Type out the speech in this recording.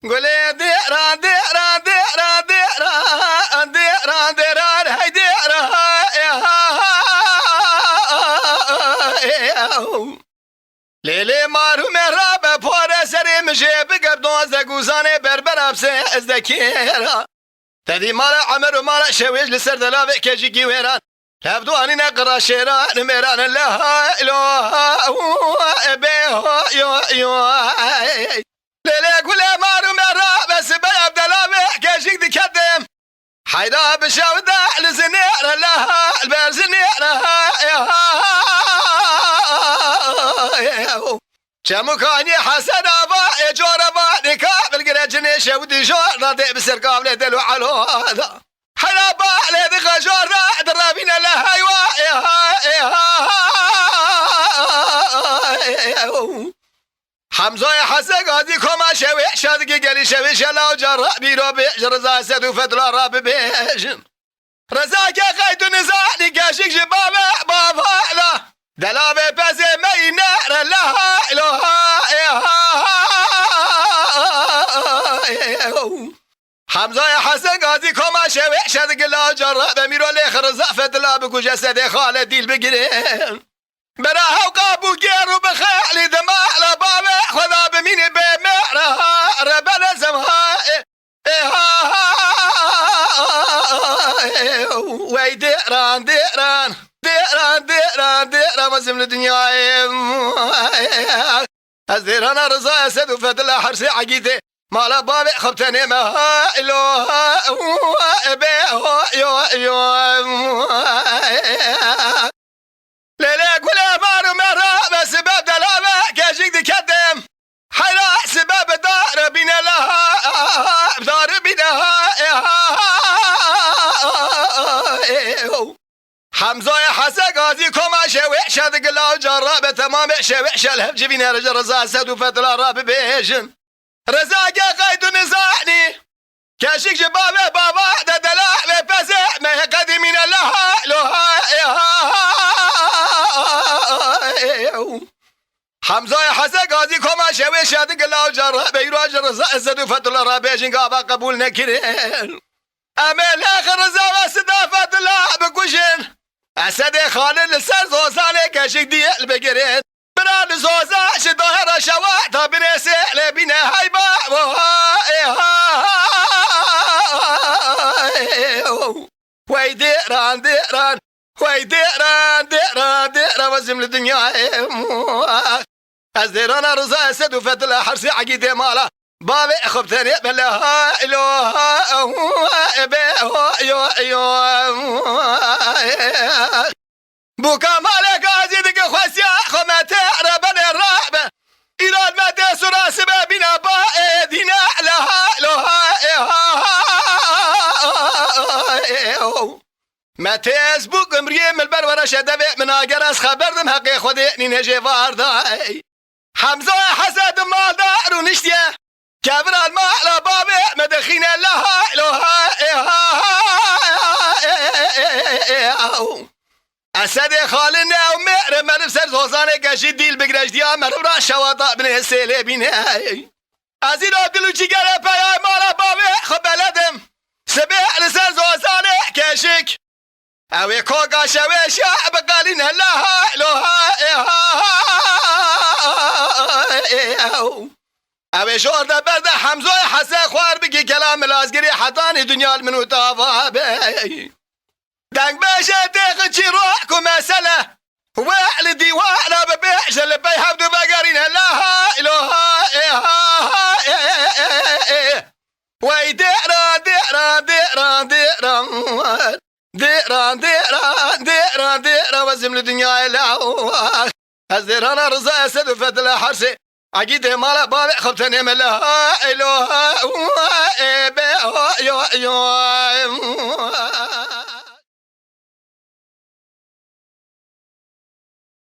قولي ديران ديران ديران ديران ديران ديران هاي ديران لیلی مارو مرا پاره سری مشه بگردون زگوزانه بربر بسه از دکیرا تدی مارا عمر و مارا شویج لسر دلاوه کجی گیویران لابدوانی نقرا شیران میران الله اله بیه یو لیلی گله مارو مرا بس بیاب دلاوه کجی دکدم حیدا بشاوده لزنیر الله البرزنیر چمو کانی حسن آبا اجور آبا نکابل گرجنه شودی جور راده بسر قابل دلو علو حنا با لید غجور را درابین لهایوا حمزه حسن قاضی کما شوی شادگی گلی شوی شلاو جر بیرو بیش رضا سدو فتلا را ببیشم رضا که قید نزانی گشک جبابه بابا لا دلابه پس می نر لها حمزه حسن قاضی کما شوی شد گلا جرا بمیرو لیخر زفت لا بگو جسد خال دیل بگیرین برا حوقا بگیر و بخالی دماء لبابه خدا بمینی بمعرها ربنا زمها وی دیران دیران دیران دیران دیران وزم لدنیای از دیران رضا اسد و فتلا حرسی عقیده مالا بابی خبتنی ما الوها لیلی گله مارو مرا بسبب دلابه کشک دکدم حیلا سبب دار بین لها دار بینها حمزه حسن قاضی کما شوی شد گلا جرا به تمام شوی شلهم جبین رجا رضا سد و فتلا را ببیشن رضا که قید و نزانی کشک جبابه بابا ددلا به پسه مه قدیمین لها حمزه حسن قاضی کما شوی شد گلا جرا به رجا رضا سد و فتلا را ببیشن قابا قبول نکرین امل اخر رضا و صدا فتلا بکشن اسد خالد لسر زوزانه کشک دیل بگیرین بران زوزاش ظاهر شوا تا برسه لبینه های با وی دیران دیران وی دیران دیران دیران وزم لدنیا از دیران رضا اسد و فتلا حرسی عقیده مالا بابی خبتنی بلها الوها بوكا مالك عزيزك خواسيا خمتي ربن الرعب إيران ما تسرى سبابنا بائدنا لها ما تسبوك مريم البرورة شدبي من أجرس خبردم حقي خودي نينجي وارداي حمزة حسد ما دار ونشتيه كبر الماء لبابي مدخين لها اسد خالنا و مهر من سر زوزانه کشی دیل بگرش دیا مرم را شوادا بنه سیله بینه از این دلو چیگره پیای مالا بابی خب بلدم سبیع لسر زوزانه کشک اوی کوگا شوی شعب قالین الله اوی شور ده برده حمزه حسن خوار بگی کلام لازگری حتانی دنیا المنو تافابی دنگ باشه تيخ شي روحك ومسألة والدي وانا ببيعش اللي بيحبدوا بقرين لها وي ديران ديران ديران ديران ديران ديران ديران ديران وزم الدنيا لا هزيران رضا اسد وفتلا حرسي عقيد مالا بابي خبتني ملها